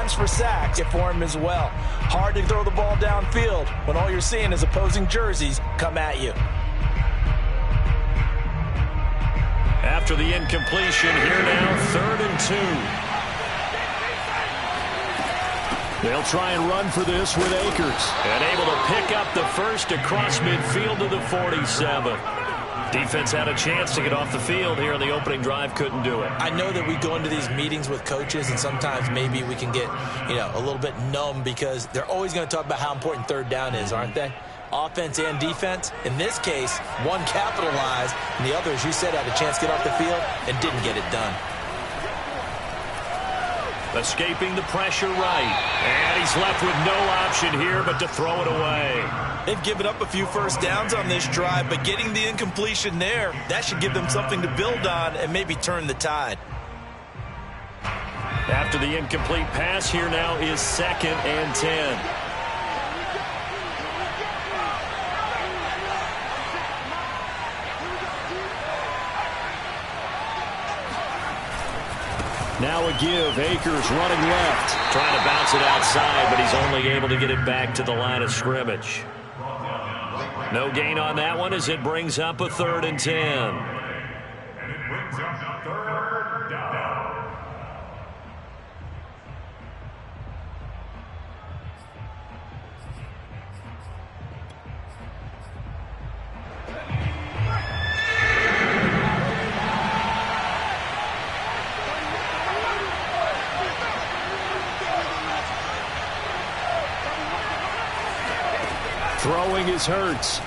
times for sacks for him as well. Hard to throw the ball downfield when all you're seeing is opposing jerseys come at you. After the incompletion, here now, 3rd and 2. They'll try and run for this with Akers. And able to pick up the first across midfield to the 47. Defense had a chance to get off the field here in the opening drive, couldn't do it. I know that we go into these meetings with coaches, and sometimes maybe we can get, a little bit numb because they're always going to talk about how important 3rd down is, aren't they? Offense and defense. In this case, one capitalized, and the other, as you said, had a chance to get off the field and didn't get it done. Escaping the pressure right. And he's left with no option here but to throw it away. They've given up a few first downs on this drive, but getting the incompletion there, that should give them something to build on and maybe turn the tide. After the incomplete pass, here now is 2nd and 10. Now a give. Akers running left. Trying to bounce it outside, but he's only able to get it back to the line of scrimmage. No gain on that one as it brings up a 3rd and 10. Throwing is Hurts.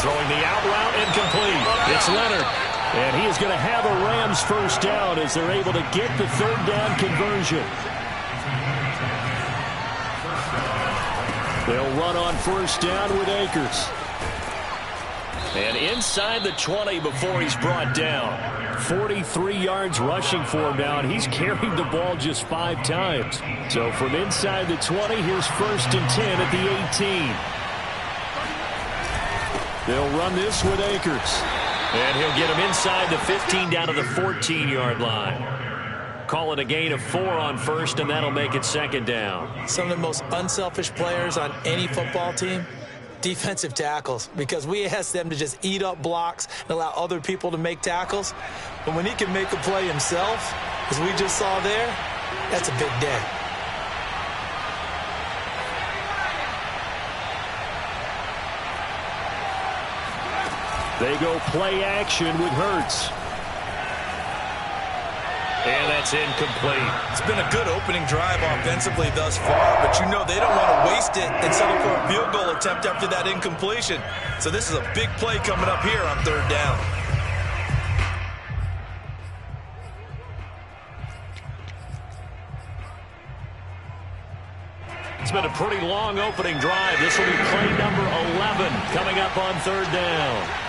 Throwing the out route incomplete. It's Leonard. And he is going to have a Rams first down as they're able to get the 3rd down conversion. They'll run on first down with Akers. And inside the 20 before he's brought down. 43 yards rushing for him now, and he's carried the ball just 5 times. So from inside the 20, here's 1st and 10 at the 18. They'll run this with Akers. And he'll get him inside the 15 down to the 14-yard line. Call it a gain of 4 on first, and that'll make it 2nd down. Some of the most unselfish players on any football team, defensive tackles, because we ask them to just eat up blocks and allow other people to make tackles. But when he can make a play himself, as we just saw there, that's a big day. They go play action with Hurts. And that's incomplete. It's been a good opening drive offensively thus far, but they don't want to waste it and settle for a field goal attempt after that incompletion. So this is a big play coming up here on 3rd down. It's been a pretty long opening drive. This will be play number 11 coming up on 3rd down.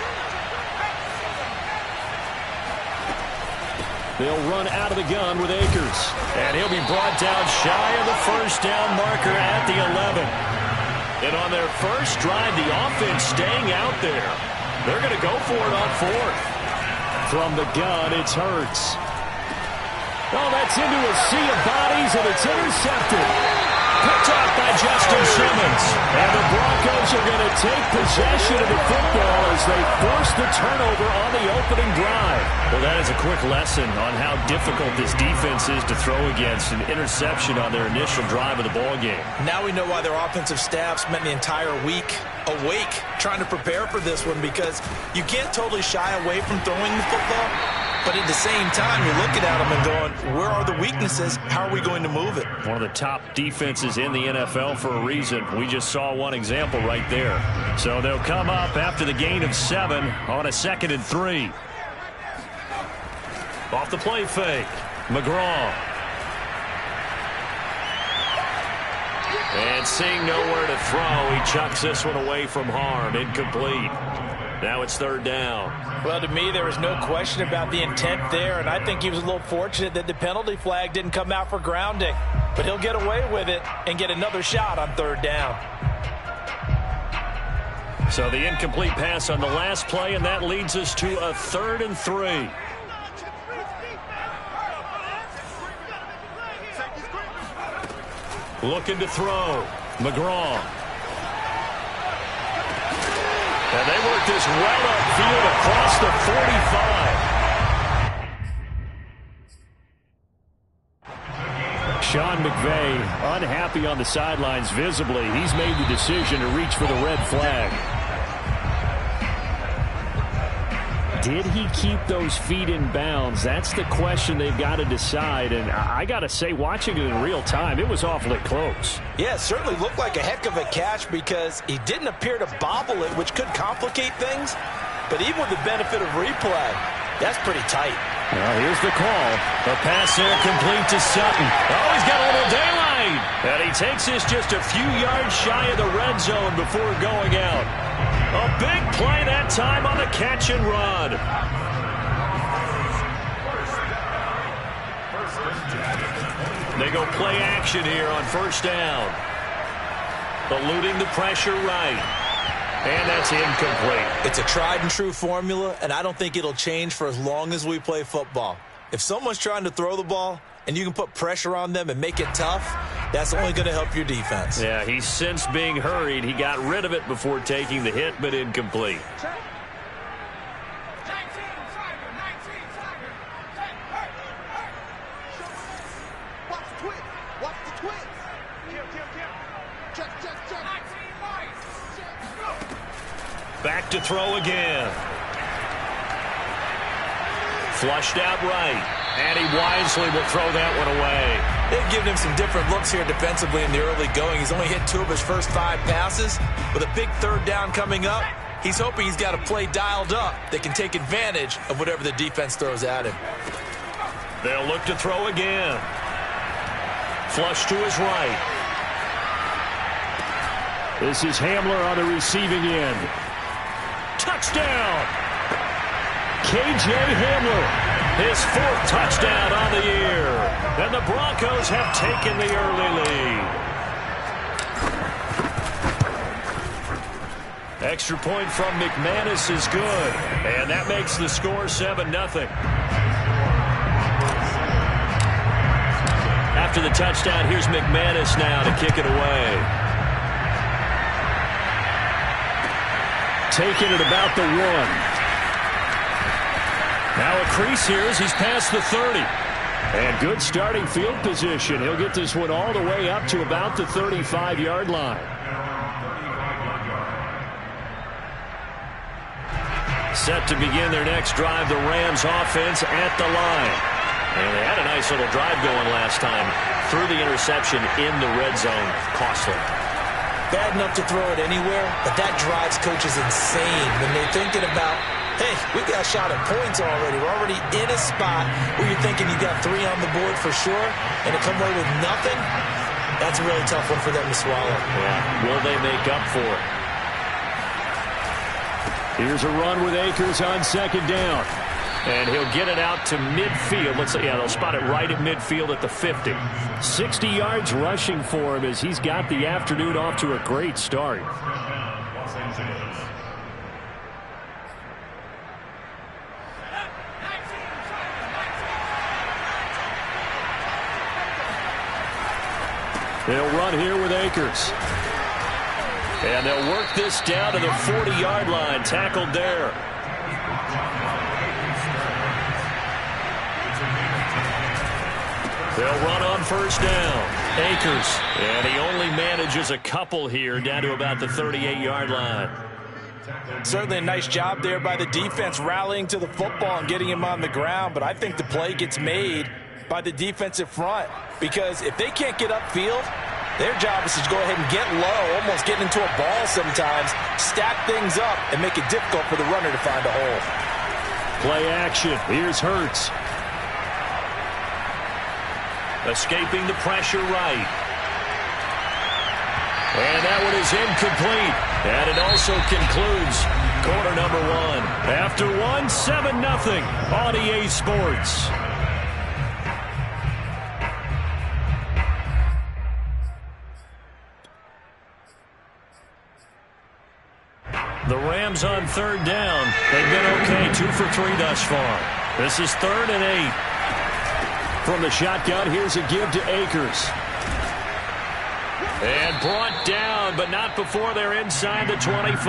They'll run out of the gun with Akers. And he'll be brought down shy of the first down marker at the 11. And on their first drive, the offense staying out there. They're going to go for it on 4th. From the gun, it's Hurts. Oh, that's into a sea of bodies, and it's intercepted. Picked off by Justin Simmons. And the Broncos are going to take possession of the football as they force the turnover on the opening drive. Well, that is a quick lesson on how difficult this defense is to throw against. An interception on their initial drive of the ballgame. Now we know why their offensive staff spent the entire week awake trying to prepare for this one, because you can't totally shy away from throwing the football. But at the same time, you're looking at them and going, where are the weaknesses? How are we going to move it? One of the top defenses in the NFL for a reason. We just saw one example right there. So they'll come up after the gain of 7 on a 2nd and 3. Off the play fake. McGraw. And seeing nowhere to throw, he chucks this one away from harm. Incomplete. Now it's 3rd down. Well, to me, there was no question about the intent there, and I think he was a little fortunate that the penalty flag didn't come out for grounding. But he'll get away with it and get another shot on 3rd down. So the incomplete pass on the last play, and that leads us to a 3rd and 3. Looking to throw. McGraw. And they work this well upfield across the 45. Sean McVay unhappy on the sidelines visibly. He's made the decision to reach for the red flag. Did he keep those feet in bounds? That's the question they've got to decide. And I got to say, watching it in real time, it was awfully close. Yeah, it certainly looked like a heck of a catch because he didn't appear to bobble it, which could complicate things. But even with the benefit of replay, that's pretty tight. Well, here's the call. The pass there complete to Sutton. Oh, he's got a little daylight. And he takes this just a few yards shy of the red zone before going out. A big play that time on the catch and run. They go play action here on first down. Eluding the pressure right. And that's incomplete. It's a tried and true formula, and I don't think it'll change for as long as we play football. If someone's trying to throw the ball and you can put pressure on them and make it tough, that's only going to help your defense. Yeah, he's since being hurried. He got rid of it before taking the hit, but incomplete. Back to throw again. Flushed out right. And he wisely will throw that one away. They've given him some different looks here defensively in the early going. He's only hit 2 of his first 5 passes. With a big third down coming up, he's hoping he's got a play dialed up that can take advantage of whatever the defense throws at him. They'll look to throw again. Flush to his right. This is Hamler on the receiving end. Touchdown! K.J. Hamler, his 4th touchdown on the year. And the Broncos have taken the early lead. Extra point from McManus is good. And that makes the score 7-0. After the touchdown, here's McManus now to kick it away. Taking it about the 1. Now a crease here as he's past the 30. And good starting field position. He'll get this one all the way up to about the 35-yard line. Set to begin their next drive, the Rams offense at the line. And they had a nice little drive going last time. Threw the interception in the red zone. Costly. Bad enough to throw it anywhere, but that drives coaches insane when they're thinking about, hey, we got a shot at points already. We're already in a spot where you're thinking you got 3 on the board for sure, and to come away with nothing, that's a really tough one for them to swallow. Yeah, will they make up for it? Here's a run with Akers on second down. And he'll get it out to midfield. Let's say, yeah, they'll spot it right at midfield at the 50. 60 yards rushing for him as he's got the afternoon off to a great start. They'll run here with Akers. And they'll work this down to the 40-yard line. Tackled there. They'll run on first down. Akers. And he only manages a couple here down to about the 38-yard line. Certainly a nice job there by the defense rallying to the football and getting him on the ground. But I think the play gets made by the defensive front. Because if they can't get upfield, their job is to go ahead and get low, almost get into a ball sometimes, stack things up, and make it difficult for the runner to find a hole. Play action. Here's Hurts. Escaping the pressure right. And that one is incomplete. And it also concludes quarter number 1. After 1, 7-0 on EA Sports. The Rams on third down. They've been okay, 2 for 3 thus far. This is 3rd and 8. From the shotgun, here's a give to Akers. And brought down, but not before they're inside the 25.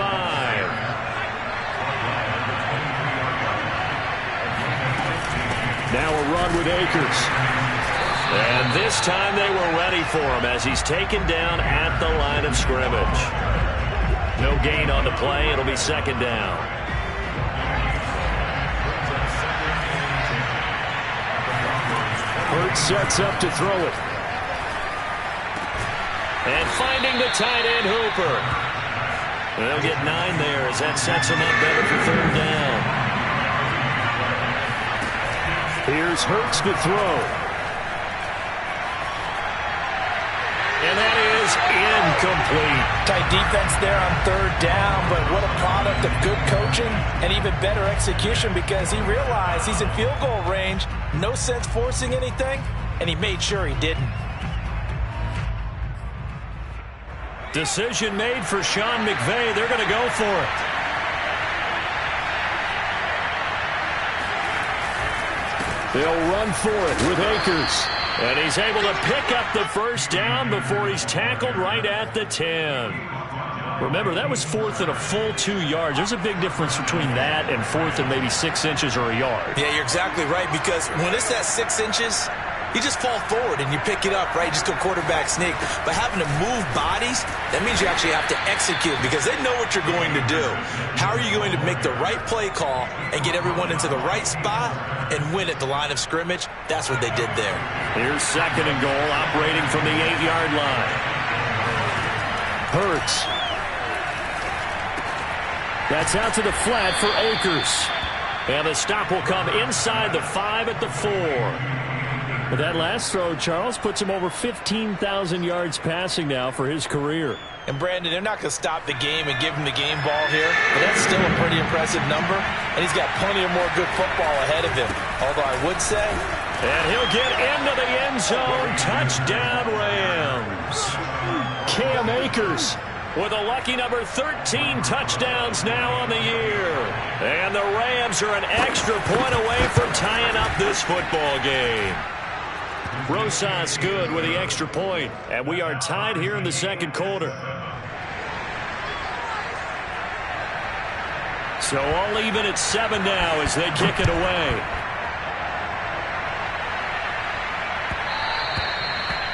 Now a run with Akers. And this time they were ready for him as he's taken down at the line of scrimmage. No gain on the play. It'll be second down. Hurts sets up to throw it. And finding the tight end, Hooper. They'll get 9 there as that sets him up better for third down. Here's Hurts to throw. And that is incomplete. Tight defense there on third down, but what a product of good coaching and even better execution because he realized he's in field goal range. No sense forcing anything, and he made sure he didn't. Decision made for Sean McVay. They're going to go for it. They'll run for it with Akers. And he's able to pick up the first down before he's tackled right at the 10. Remember, that was fourth and a full 2 yards. There's a big difference between that and fourth and maybe 6 inches or a yard. Yeah, you're exactly right, because when it's that 6 inches, you just fall forward and you pick it up, right? You just go quarterback sneak. But having to move bodies, that means you actually have to execute because they know what you're going to do. How are you going to make the right play call and get everyone into the right spot and win at the line of scrimmage? That's what they did there. Here's second and goal, operating from the 8-yard line. Hurts. That's out to the flat for Akers. And the stop will come inside the 5 at the 4. But that last throw, Charles, puts him over 15,000 yards passing now for his career. And, Brandon, they're not going to stop the game and give him the game ball here, but that's still a pretty impressive number, and he's got plenty of more good football ahead of him. Although I would say... And he'll get into the end zone. Touchdown, Rams. Cam Akers with a lucky number 13 touchdowns now on the year. And the Rams are an extra point away from tying up this football game. Rosas good with the extra point, and we are tied here in the second quarter. So all even at 7 now as they kick it away.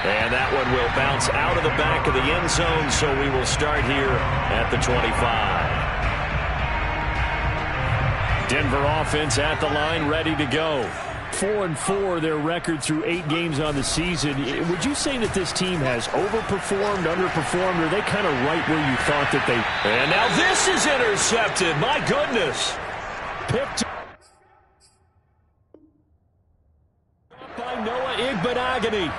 And that one will bounce out of the back of the end zone, so we will start here at the 25. Denver offense at the line, ready to go. 4-4 their record through 8 games on the season. Would you say that this team has overperformed, underperformed, or are they kind of right where you thought that they... And now this is intercepted. My goodness. Picked up by Noah Igbenogany.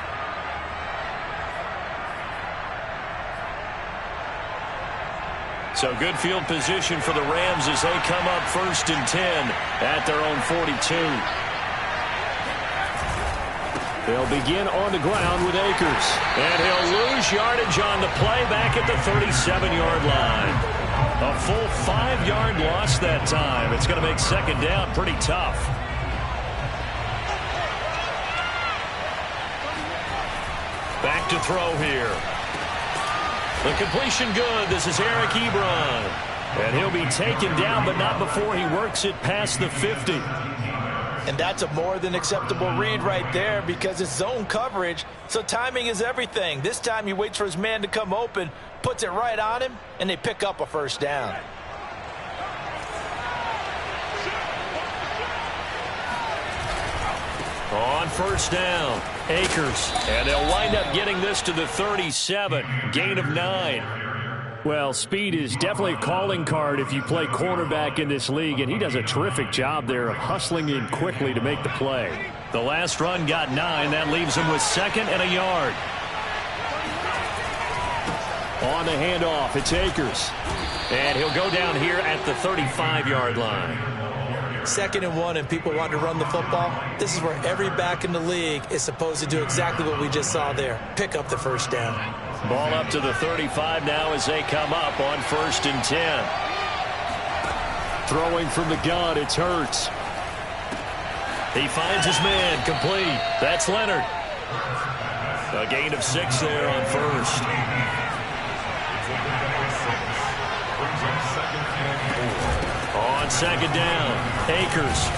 So good field position for the Rams as they come up 1st and 10 at their own 42. They'll begin on the ground with Akers. And he'll lose yardage on the play back at the 37-yard line. A full 5-yard loss that time. It's going to make second down pretty tough. Back to throw here. The completion good. This is Eric Ebron. And he'll be taken down, but not before he works it past the 50. And that's a more than acceptable read right there because it's zone coverage, so timing is everything. This time he waits for his man to come open, puts it right on him, and they pick up a first down. On first down, Akers. And they'll wind up getting this to the 37, gain of 9. Well, speed is definitely a calling card if you play cornerback in this league, and he does a terrific job there of hustling in quickly to make the play. The last run got 9. That leaves him with 2nd and a yard. On the handoff, it's Akers. And he'll go down here at the 35-yard line. 2nd and 1, and people want to run the football. This is where every back in the league is supposed to do exactly what we just saw there. Pick up the first down. Ball up to the 35 now as they come up on 1st and 10. Throwing from the gun, it's Hurts. He finds his man, complete. That's Leonard. A gain of 6 there on first. On second down, Akers.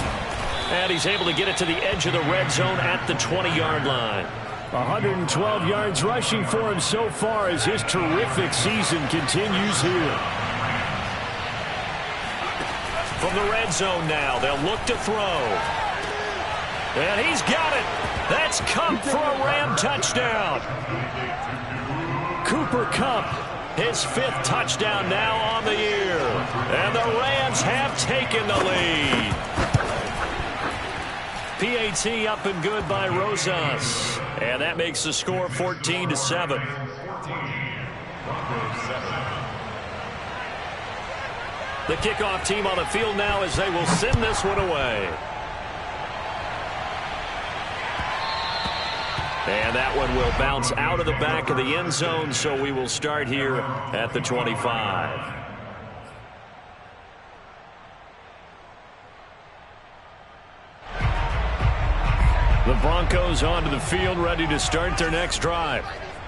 And he's able to get it to the edge of the red zone at the 20-yard line. 112 yards rushing for him so far as his terrific season continues here. From the red zone now, they'll look to throw. And he's got it. That's Kupp for a Ram touchdown. Cooper Kupp, his 5th touchdown now on the year. And the Rams have taken the lead. PAT up and good by Rosas. And that makes the score 14-7. The kickoff team on the field now as they will send this one away. And that one will bounce out of the back of the end zone, so we will start here at the 25. The Broncos onto the field, ready to start their next drive.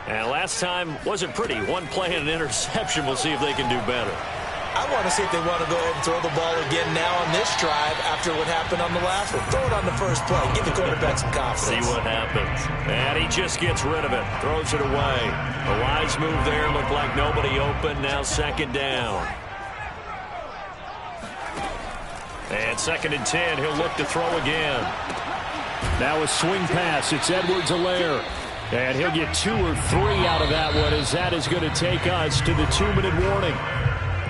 And last time wasn't pretty. One play and an interception. We'll see if they can do better. I want to see if they want to go ahead and throw the ball again now on this drive after what happened on the last one. Throw it on the first play. Give the quarterback some confidence. See what happens. And he just gets rid of it. Throws it away. A wise move there. Looked like nobody open. Now second down. And 2nd and 10. He'll look to throw again. Now a swing pass. It's Edwards-Helaire. And he'll get 2 or 3 out of that one as that is going to take us to the 2-minute warning.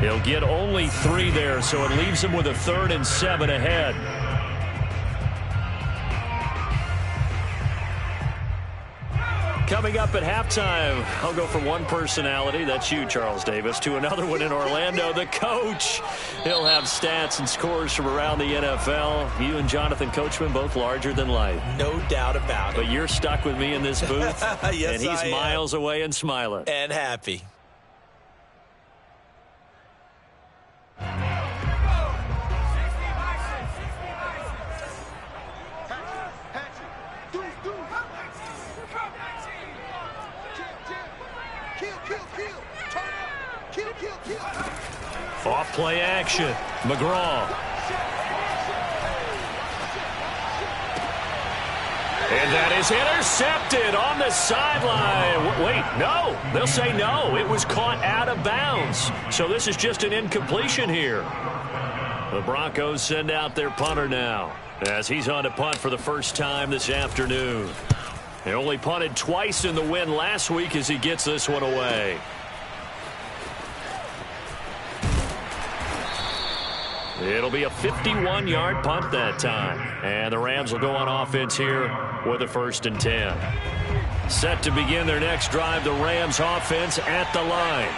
He'll get only 3 there, so it leaves him with a 3rd and 7 ahead. Coming up at halftime, I'll go from one personality, that's you, Charles Davis, to another one in Orlando, the coach. He'll have stats and scores from around the NFL. You and Jonathan Coachman, both larger than life. No doubt about it. But you're stuck with me in this booth, yes, and he's miles away and smiling. And happy. Off play action. McGraw. And that is intercepted on the sideline. Wait, no. They'll say no. It was caught out of bounds. So this is just an incompletion here. The Broncos send out their punter now as he's on to punt for the first time this afternoon. He only punted twice in the win last week as he gets this one away. It'll be a 51-yard punt that time. And the Rams will go on offense here with a 1st and 10. Set to begin their next drive, the Rams offense at the line.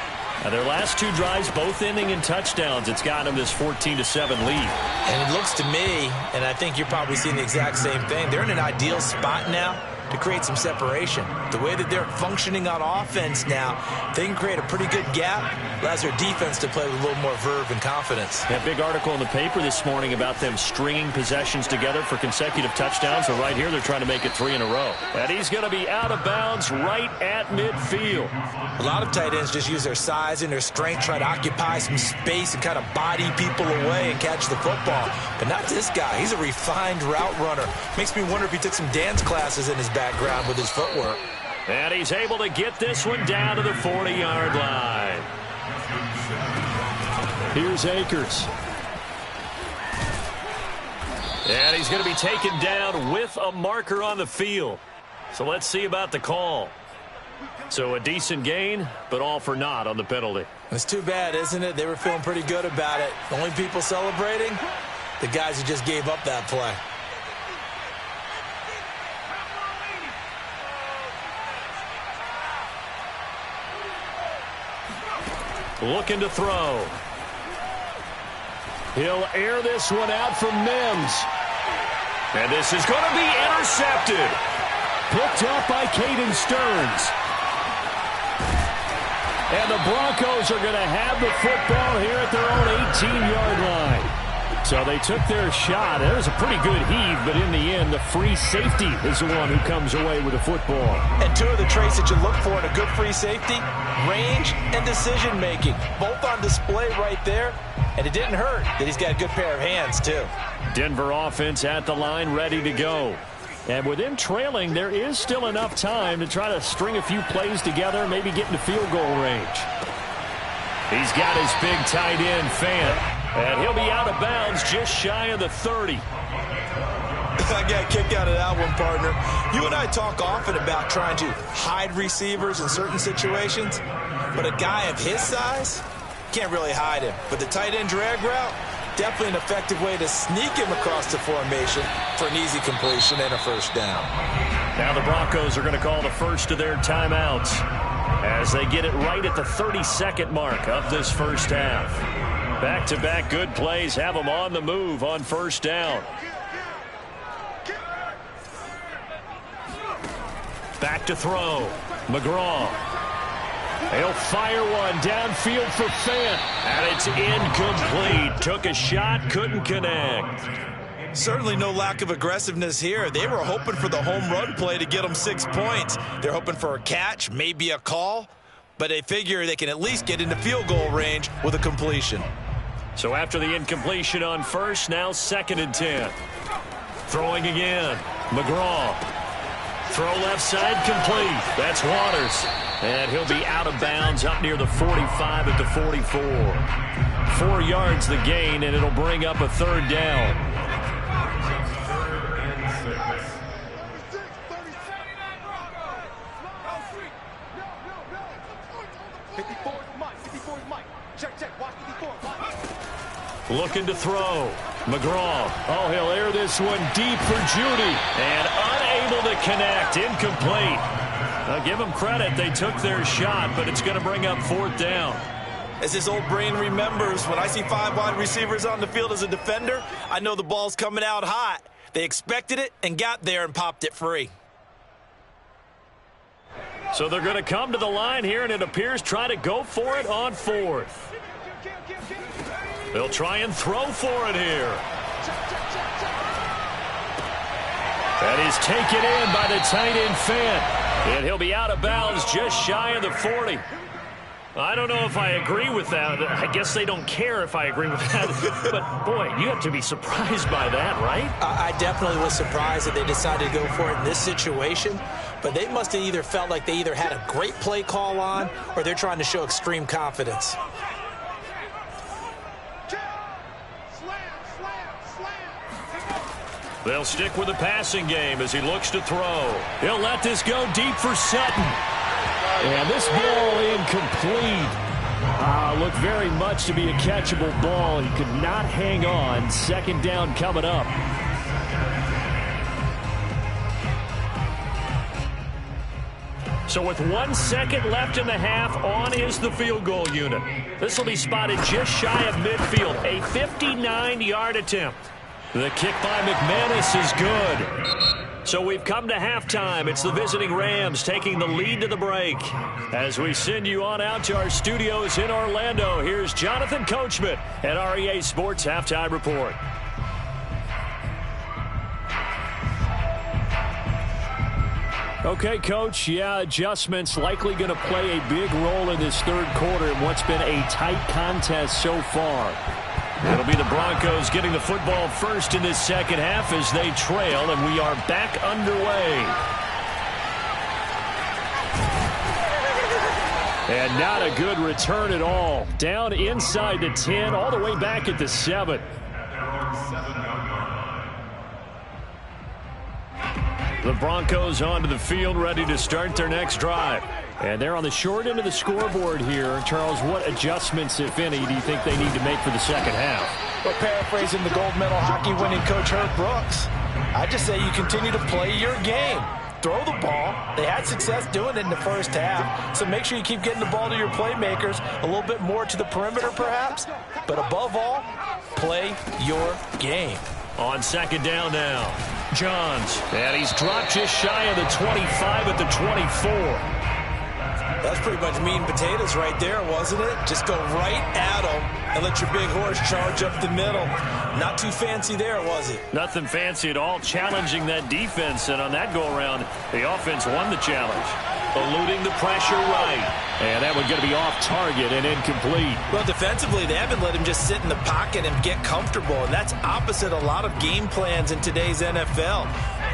Now their last 2 drives, both ending in touchdowns. It's got them this 14-7 lead. And it looks to me, and I think you're probably seeing the exact same thing, they're in an ideal spot now to create some separation. The way that they're functioning on offense now, they can create a pretty good gap. Allows their defense to play with a little more verve and confidence. That big article in the paper this morning about them stringing possessions together for consecutive touchdowns. So right here, they're trying to make it 3 in a row. And he's going to be out of bounds right at midfield. A lot of tight ends just use their size and their strength, try to occupy some space and kind of body people away and catch the football. But not this guy. He's a refined route runner. Makes me wonder if he took some dance classes in his background with his footwork. And he's able to get this one down to the 40-yard line. Here's Akers. And he's going to be taken down with a marker on the field. So let's see about the call. So a decent gain, but all for naught on the penalty. It's too bad, isn't it? They were feeling pretty good about it. The only people celebrating, the guys who just gave up that play. Looking to throw. He'll air this one out from Mims. And this is going to be intercepted. Picked up by Caden Stearns. And the Broncos are going to have the football here at their own 18-yard line. So they took their shot. It was a pretty good heave, but in the end, the free safety is the one who comes away with the football. And two of the traits that you look for in a good free safety, range and decision-making. Both on display right there, and it didn't hurt that he's got a good pair of hands, too. Denver offense at the line, ready to go. And with them trailing, there is still enough time to try to string a few plays together, maybe get into field goal range. He's got his big tight end, Fant. And he'll be out of bounds just shy of the 30. I got a kick out of that one, partner. You and I talk often about trying to hide receivers in certain situations, but a guy of his size can't really hide him. But the tight end drag route, definitely an effective way to sneak him across the formation for an easy completion and a first down. Now the Broncos are going to call the first of their timeouts as they get it right at the 32nd mark of this first half. Back-to-back good plays have them on the move on first down. Back to throw. McGraw. He'll fire one downfield for Fant. And it's incomplete. Took a shot, couldn't connect. Certainly no lack of aggressiveness here. They were hoping for the home run play to get them 6 points. They're hoping for a catch, maybe a call, but they figure they can at least get into field goal range with a completion. So after the incompletion on first, now 2nd and 10. Throwing again. McGraw. Throw left side complete. That's Waters. And he'll be out of bounds up near the 45 at the 44. 4 yards the gain, and it'll bring up a 3rd down. Looking to throw. McGraw. Oh, he'll air this one deep for Judy. And unable to connect. Incomplete. I'll give them credit. They took their shot, but it's going to bring up 4th down. As his old brain remembers, when I see 5 wide receivers on the field as a defender, I know the ball's coming out hot. They expected it and got there and popped it free. So they're going to come to the line here, and it appears try to go for it on 4th. They'll try and throw for it here. That is taken in by the tight end Fant. And he'll be out of bounds just shy of the 40. I don't know if I agree with that. I guess they don't care if I agree with that. But, boy, you have to be surprised by that, right? I definitely was surprised that they decided to go for it in this situation. But they must have either felt like they either had a great play call on or they're trying to show extreme confidence. They'll stick with the passing game as he looks to throw. He'll let this go deep for Sutton. And this ball incomplete. Looked very much to be a catchable ball. He could not hang on. 2nd down coming up. So with 1 second left in the half, on is the field goal unit. This will be spotted just shy of midfield. A 59-yard attempt. The kick by McManus is good. So we've come to halftime. It's the visiting Rams taking the lead to the break. As we send you on out to our studios in Orlando, here's Jonathan Coachman at REA Sports Halftime Report. Okay, Coach, yeah, adjustments likely going to play a big role in this 3rd quarter in what's been a tight contest so far. It'll be the Broncos getting the football first in this 2nd half as they trail, and we are back underway. And not a good return at all. Down inside the 10, all the way back at the 7. The Broncos onto the field, ready to start their next drive. And they're on the short end of the scoreboard here. Charles, what adjustments, if any, do you think they need to make for the 2nd half? Well, paraphrasing the gold medal hockey winning coach Herb Brooks, I just say you continue to play your game. Throw the ball. They had success doing it in the first half, so make sure you keep getting the ball to your playmakers, a little bit more to the perimeter perhaps, but above all, play your game. On 2nd down now, Johns, and he's dropped just shy of the 25 at the 24. That's pretty much meat and potatoes right there, wasn't it? Just go right at them and let your big horse charge up the middle. Not too fancy there, was it? Nothing fancy at all, challenging that defense. And on that go-around, the offense won the challenge. Eluding the pressure right. And that one going to be off target and incomplete. Well, defensively, they haven't let him just sit in the pocket and get comfortable. And that's opposite a lot of game plans in today's NFL.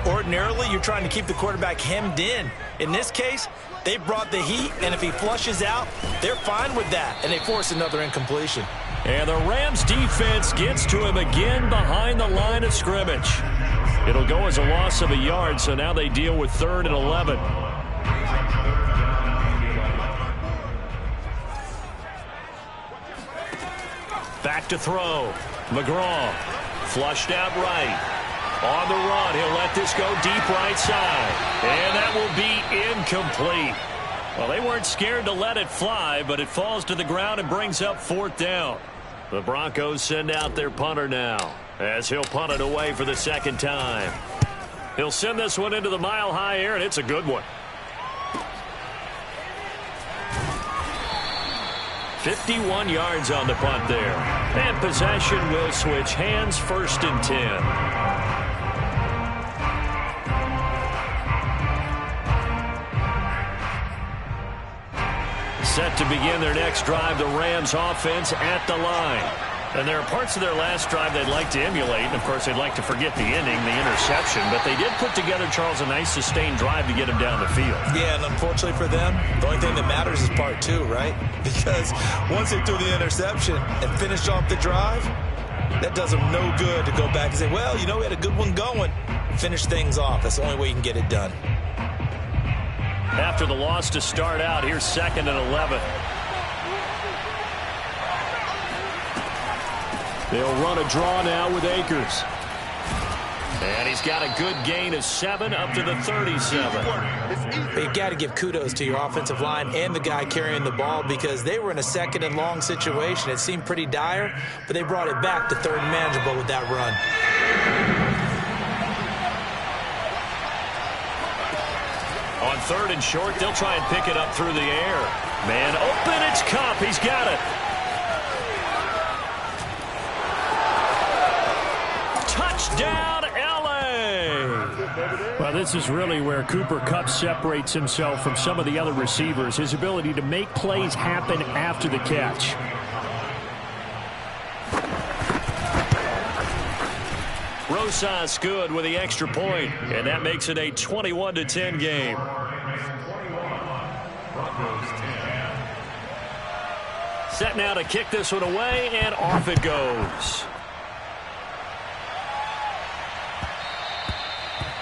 Ordinarily, you're trying to keep the quarterback hemmed in. In this case, they brought the heat, and if he flushes out, they're fine with that, and they force another incompletion. And the Rams defense gets to him again behind the line of scrimmage. It'll go as a loss of a yard, so now they deal with 3rd and 11. Back to throw. McGraw flushed out right. On the run, he'll let this go deep right side. And that will be incomplete. Well, they weren't scared to let it fly, but it falls to the ground and brings up 4th down. The Broncos send out their punter now, as he'll punt it away for the 2nd time. He'll send this one into the mile-high air, and it's a good one. 51 yards on the punt there. And possession will switch hands, 1st and 10. Set to begin their next drive, the Rams offense at the line. And there are parts of their last drive they'd like to emulate. And, of course, they'd like to forget the ending, the interception. But they did put together, Charles, a nice sustained drive to get him down the field. Yeah, and unfortunately for them, the only thing that matters is part 2, right? Because once they threw the interception and finished off the drive, that does them no good to go back and say, well, you know, we had a good one going. Finish things off. That's the only way you can get it done. After the loss to start out, here's 2nd and 11. They'll run a draw now with Akers. And he's got a good gain of 7 up to the 37. You've got to give kudos to your offensive line and the guy carrying the ball because they were in a 2nd and long situation. It seemed pretty dire, but they brought it back to 3rd and manageable with that run. On 3rd and short, they'll try and pick it up through the air. Man open, it's Kupp. He's got it. Touchdown, L.A. Well, this is really where Cooper Kupp separates himself from some of the other receivers. His ability to make plays happen after the catch. Rosas good with the extra point, and that makes it a 21-10 game. Set now to kick this one away, and off it goes.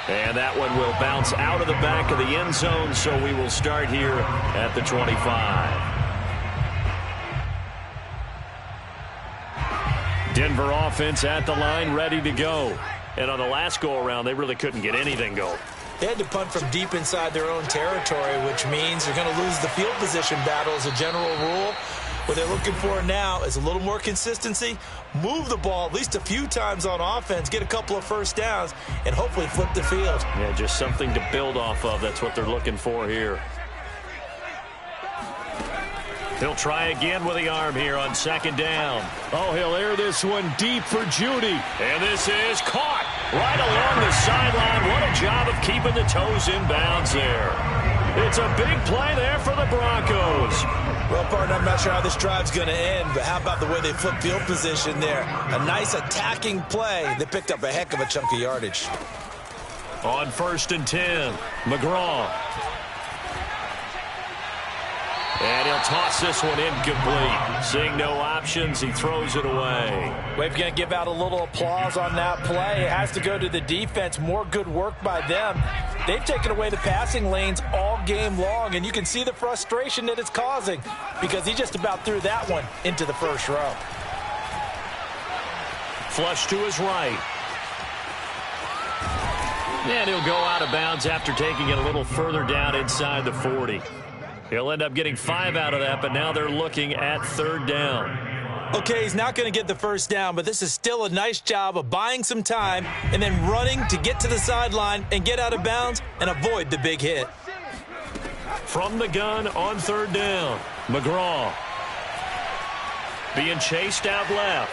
And that one will bounce out of the back of the end zone, so we will start here at the 25. Denver offense at the line, ready to go. And on the last go-around, they really couldn't get anything going. They had to punt from deep inside their own territory, which means they're going to lose the field position battle as a general rule. What they're looking for now is a little more consistency, move the ball at least a few times on offense, get a couple of 1st downs, and hopefully flip the field. Yeah, just something to build off of. That's what they're looking for here. He'll try again with the arm here on 2nd down. Oh, he'll air this one deep for Judy. And this is caught right along the sideline. What a job of keeping the toes in bounds there. It's a big play there for the Broncos. Well, partner, I'm not sure how this drive's going to end, but how about the way they flip field position there? A nice attacking play. They picked up a heck of a chunk of yardage. On 1st and 10, McGraw. And he'll toss this one incomplete. Seeing no options, he throws it away. We're going to give out a little applause on that play. It has to go to the defense. More good work by them. They've taken away the passing lanes all game long, and you can see the frustration that it's causing because he just about threw that one into the 1st row. Flush to his right. And he'll go out of bounds after taking it a little further down inside the 40. He'll end up getting 5 out of that, but now they're looking at 3rd down. Okay, he's not going to get the 1st down, but this is still a nice job of buying some time and then running to get to the sideline and get out of bounds and avoid the big hit. From the gun on third down, McGraw. Being chased out left.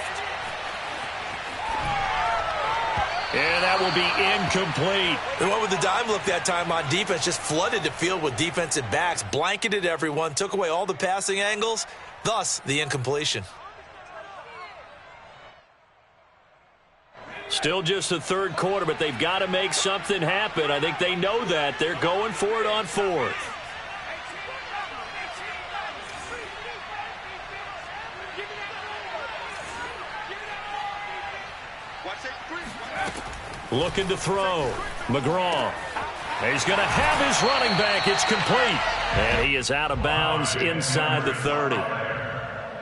And that will be incomplete. And what with the dime look that time on defense, just flooded the field with defensive backs, blanketed everyone, took away all the passing angles, thus the incompletion. Still just the third quarter, but they've got to make something happen. I think they know that. They're going for it on fourth. Looking to throw. McGraw. He's going to have his running back. It's complete. And he is out of bounds inside the 30.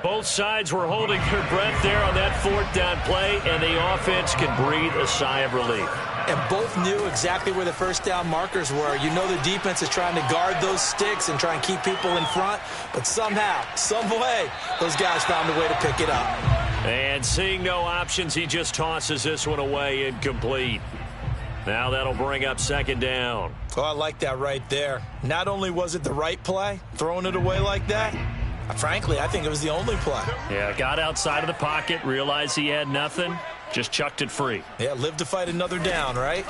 Both sides were holding their breath there on that fourth down play, and the offense can breathe a sigh of relief. And both knew exactly where the first down markers were. You know the defense is trying to guard those sticks and try and keep people in front, but somehow, some way, those guys found a way to pick it up. And seeing no options, he just tosses this one away, incomplete. Now that'll bring up second down. Oh, I like that right there. Not only was it the right play, throwing it away like that, frankly, I think it was the only play. Yeah, got outside of the pocket, realized he had nothing, just chucked it free. Yeah, live to fight another down, right?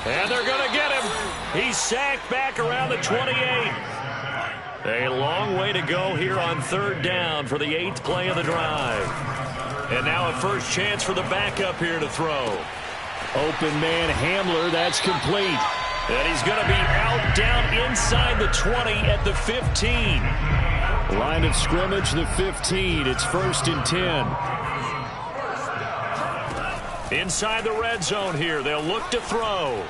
And they're going to get him. He's sacked back around the 28. A long way to go here on third down for the 8th play of the drive. And now a first chance for the backup here to throw. Open man Hamler, that's complete. And he's going to be out down inside the 20 at the 15. Line of scrimmage, the 15. It's 1st and 10. Inside the red zone here. They'll look to throw.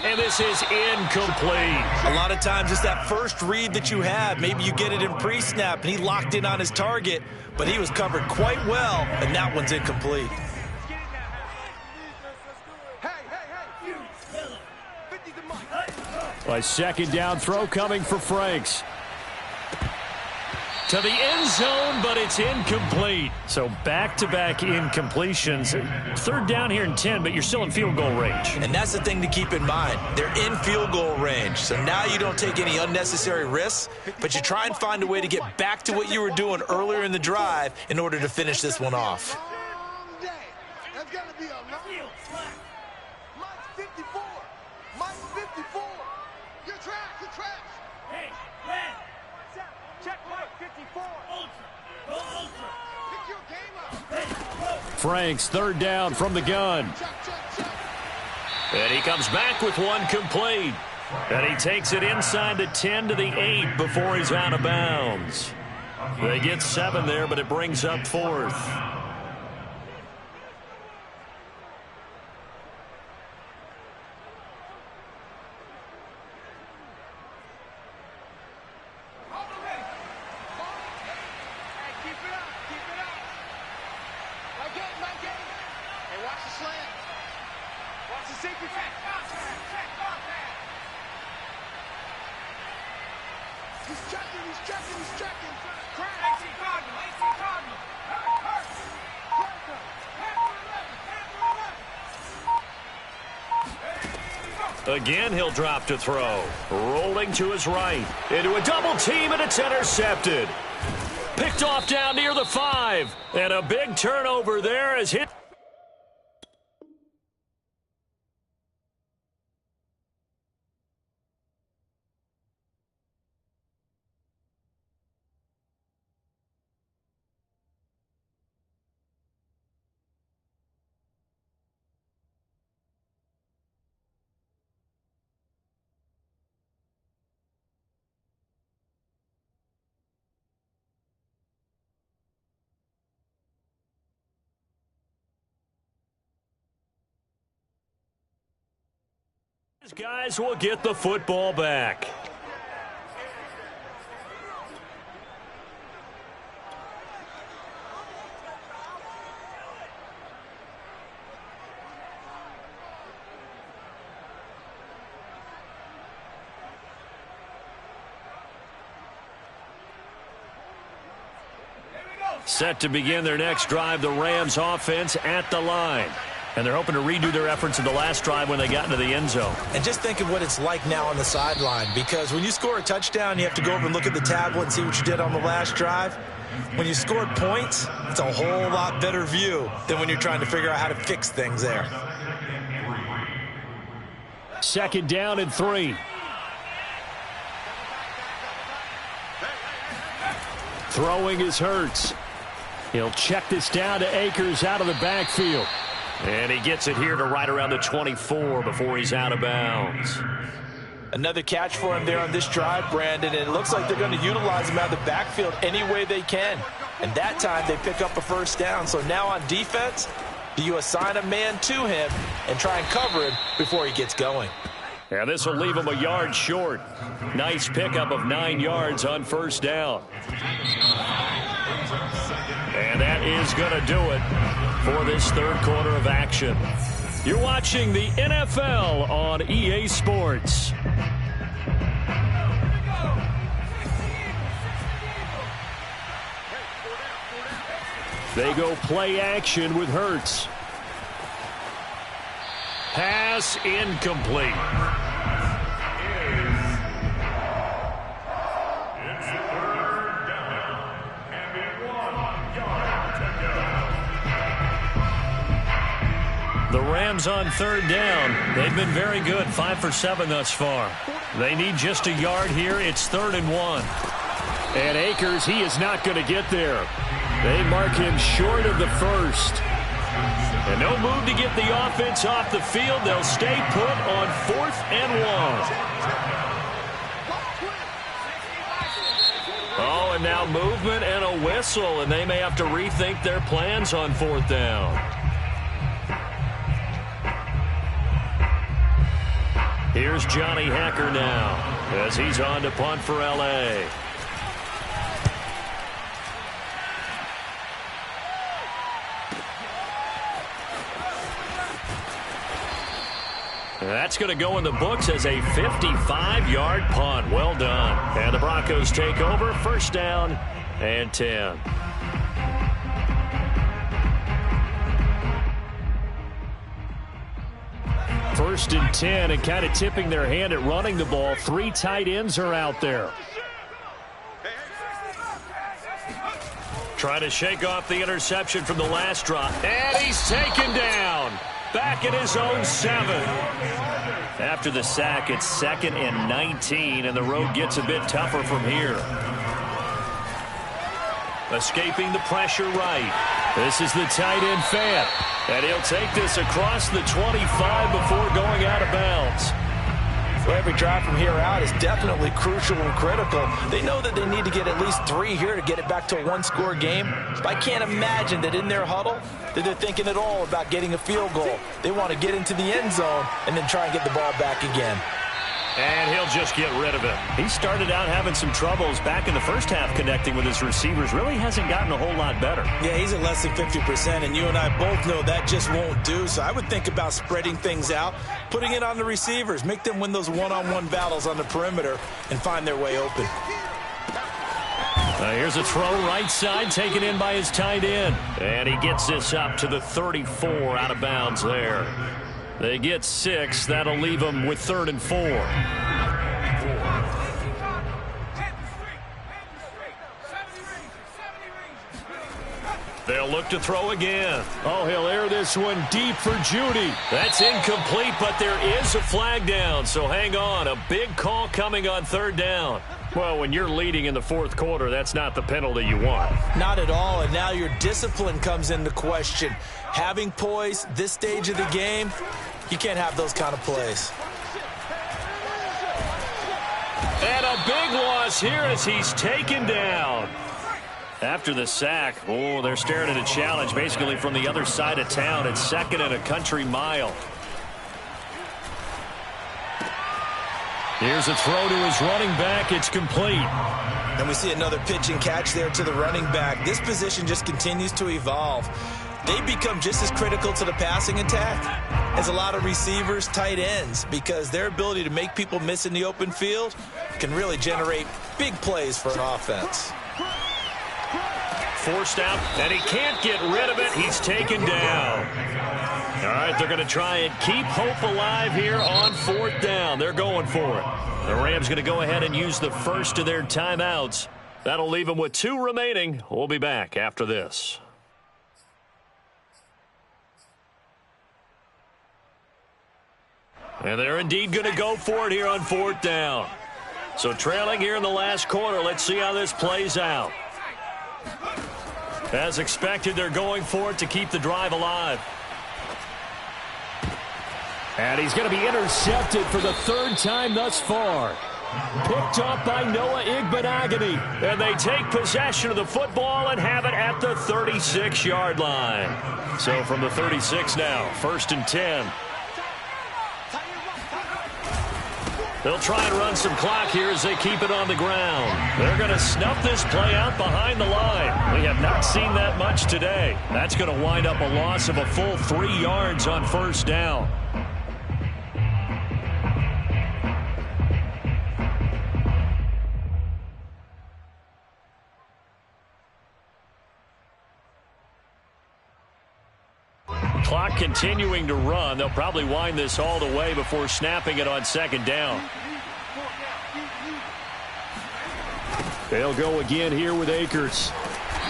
And this is incomplete. A lot of times it's that first read that you have. Maybe you get it in pre-snap, and he locked in on his target, but he was covered quite well, and that one's incomplete. A second down throw coming for Franks. To the end zone, but it's incomplete. So back-to-back incompletions. Third down here in 10, but you're still in field goal range. And that's the thing to keep in mind. They're in field goal range. So now you don't take any unnecessary risks, but you try and find a way to get back to what you were doing earlier in the drive in order to finish this one off. Franks, third down from the gun. And he comes back with one complete. And he takes it inside the 10 to the 8 before he's out of bounds. They get 7 there, but it brings up 4th. Again, he'll drop to throw. Rolling to his right. Into a double team, and it's intercepted. Picked off down near the 5. And a big turnover there as hit. These guys will get the football back. Set to begin their next drive, the Rams offense at the line. And they're hoping to redo their efforts in the last drive when they got into the end zone. And just think of what it's like now on the sideline, because when you score a touchdown, you have to go over and look at the tablet and see what you did on the last drive. When you scored points, it's a whole lot better view than when you're trying to figure out how to fix things there. 2nd down and 3. Throwing is Hurts. He'll check this down to Akers out of the backfield. And he gets it here to right around the 24 before he's out of bounds. Another catch for him there on this drive, Brandon, and it looks like they're going to utilize him out of the backfield any way they can. And that time they pick up a 1st down. So now on defense, do you assign a man to him and try and cover him before he gets going? Yeah, this will leave him a yard short. Nice pickup of 9 yards on 1st down. And that is going to do it for this 3rd quarter of action. You're watching the NFL on EA Sports. They go play action with Hurts. Pass incomplete. The Rams on 3rd down. They've been very good, 5 for 7 thus far. They need just a yard here. It's 3rd and 1. And Akers, he is not going to get there. They mark him short of the 1st. And no move to get the offense off the field. They'll stay put on 4th and 1. Oh, and now movement and a whistle, and they may have to rethink their plans on 4th down. Here's Johnny Hacker now as he's on to punt for L.A. That's going to go in the books as a 55-yard punt. Well done. And the Broncos take over. 1st down and 10. First and 10, and kind of tipping their hand at running the ball. 3 tight ends are out there. Trying to shake off the interception from the last drop. And he's taken down. Back at his own 7. After the sack, it's 2nd and 19, and the road gets a bit tougher from here. Escaping the pressure right. This is the tight end Fant. And he'll take this across the 25 before going out of bounds. Well, every drive from here out is definitely crucial and critical. They know that they need to get at least 3 here to get it back to a 1-score game. But I can't imagine that in their huddle that they're thinking at all about getting a field goal. They want to get into the end zone and then try and get the ball back again. And he'll just get rid of it. He started out having some troubles back in the first half connecting with his receivers. Really hasn't gotten a whole lot better. Yeah, he's at less than 50%, and you and I both know that just won't do. So I would think about spreading things out, putting it on the receivers, make them win those one-on-one battles on the perimeter and find their way open. Here's a throw right side taken in by his tight end. And he gets this up to the 34 out of bounds there. They get 6. That'll leave them with 3rd and 4. They'll look to throw again. Oh, he'll air this one deep for Judy. That's incomplete, but there is a flag down, so hang on. A big call coming on 3rd down. Well, when you're leading in the 4th quarter, that's not the penalty you want. Not at all, and now your discipline comes into question. Having poise this stage of the game, you can't have those kind of plays. And a big loss here as he's taken down. After the sack, oh, they're staring at a challenge basically from the other side of town. It's 2nd and a country mile. Here's a throw to his running back. It's complete. And we see another pitch and catch there to the running back. This position just continues to evolve. They become just as critical to the passing attack as a lot of receivers, tight ends, because their ability to make people miss in the open field can really generate big plays for an offense. Forced out, and he can't get rid of it. He's taken down. All right, they're going to try and keep hope alive here on 4th down. They're going for it. The Rams going to go ahead and use the first of their timeouts. That'll leave them with 2 remaining. We'll be back after this. And they're indeed going to go for it here on 4th down. So trailing here in the last quarter. Let's see how this plays out. As expected, they're going for it to keep the drive alive. And he's going to be intercepted for the 3rd time thus far. Picked up by Noah Igbenogany. And they take possession of the football and have it at the 36-yard line. So from the 36 now, 1st and 10. They'll try and run some clock here as they keep it on the ground. They're going to snuff this play out behind the line. We have not seen that much today. That's going to wind up a loss of a full 3 yards on 1st down. Clock continuing to run. They'll probably wind this all the way before snapping it on 2nd down. They'll go again here with Akers.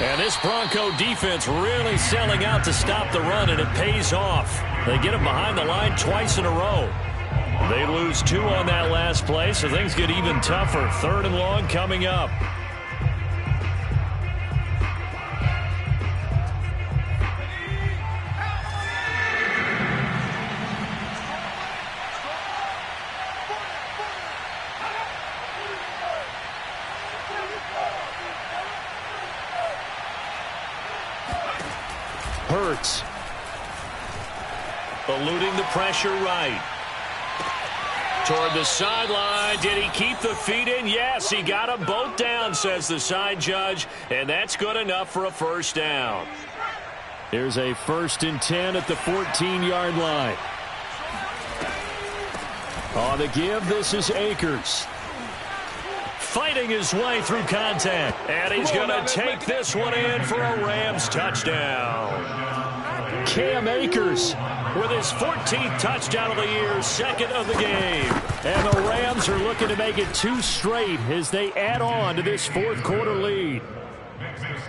And this Bronco defense really selling out to stop the run, and it pays off. They get him behind the line twice in a row. They lose 2 on that last play, so things get even tougher. 3rd and long coming up. Hurts. Eluding the pressure right. Toward the sideline. Did he keep the feet in? Yes, he got them both down, says the side judge. And that's good enough for a 1st down. Here's a 1st and 10 at the 14-yard line. On the give, this is Akers. Fighting his way through contact. And he's going to take this one in for a Rams touchdown. Cam Akers with his 14th touchdown of the year, 2nd of the game. And the Rams are looking to make it 2 straight as they add on to this 4th quarter lead.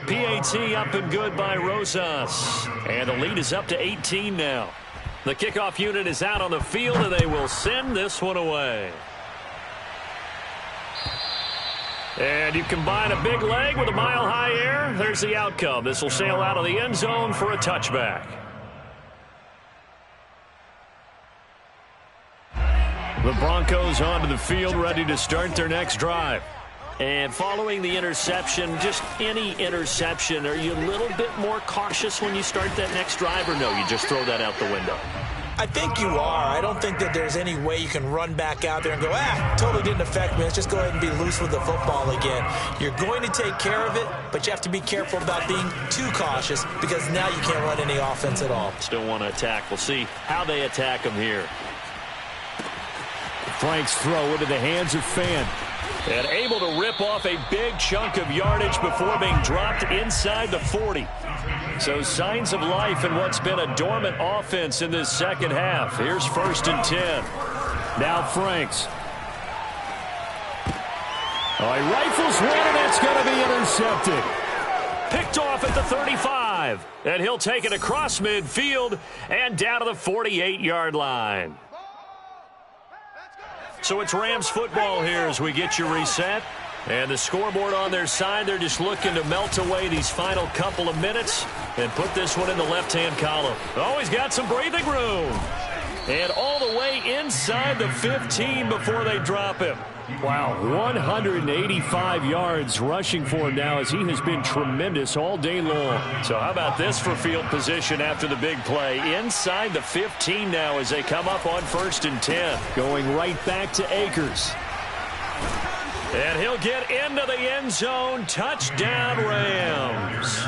PAT up and good by Rosas. And the lead is up to 18 now. The kickoff unit is out on the field, and they will send this one away. And you combine a big leg with a mile-high air, there's the outcome. This will sail out of the end zone for a touchback. The Broncos onto the field, ready to start their next drive. And following the interception, just any interception, are you a little bit more cautious when you start that next drive, or no, you just throw that out the window? I think you are. I don't think that there's any way you can run back out there and go, totally didn't affect me. Let's just go ahead and be loose with the football again. You're going to take care of it, but you have to be careful about being too cautious because now you can't run any offense at all. Still want to attack. We'll see how they attack them here. Frank's throw into the hands of Fan. And able to rip off a big chunk of yardage before being dropped inside the 40. So signs of life in what's been a dormant offense in this second half. Here's 1st and 10. Now Franks. Oh, he rifles one, and it's going to be intercepted. Picked off at the 35. And he'll take it across midfield and down to the 48-yard line. So it's Rams football here as we get you reset. And the scoreboard on their side, they're just looking to melt away these final couple of minutes and put this one in the left-hand column. Oh, he's got some breathing room. And all the way inside the 15 before they drop him. Wow, 185 yards rushing for him now as he has been tremendous all day long. So how about this for field position after the big play? Inside the 15 now as they come up on 1st and 10. Going right back to Akers. And he'll get into the end zone. Touchdown, Rams.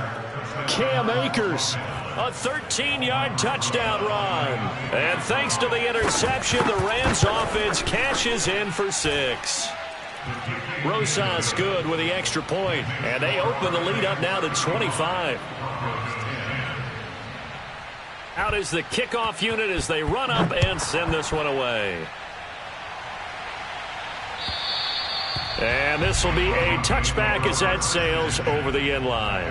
Cam Akers. A 13-yard touchdown run. And thanks to the interception, the Rams offense cashes in for 6. Rosas good with the extra point. And they open the lead up now to 25. Out is the kickoff unit as they run up and send this one away. And this will be a touchback as that sails over the end line.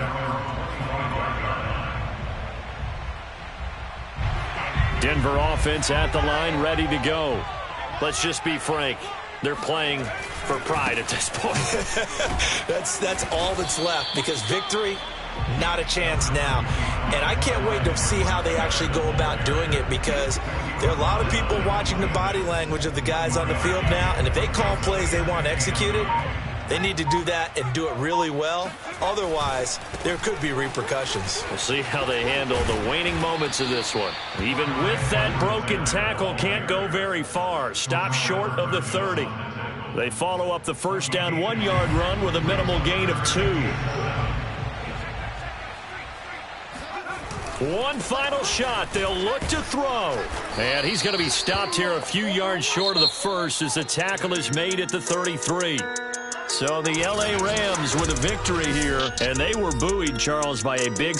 Denver offense at the line, ready to go. Let's just be frank. They're playing for pride at this point. That's all that's left, because victory, not a chance now. And I can't wait to see how they actually go about doing it, because there are a lot of people watching the body language of the guys on the field now, and if they call plays they want executed, they need to do that and do it really well. Otherwise, there could be repercussions. We'll see how they handle the waning moments of this one. Even with that broken tackle, can't go very far. Stop short of the 30. They follow up the first down 1-yard run with a minimal gain of 2. One final shot. They'll look to throw. And he's going to be stopped here a few yards short of the first as the tackle is made at the 33. So the L.A. Rams with a victory here, and they were buoyed, Charles, by a big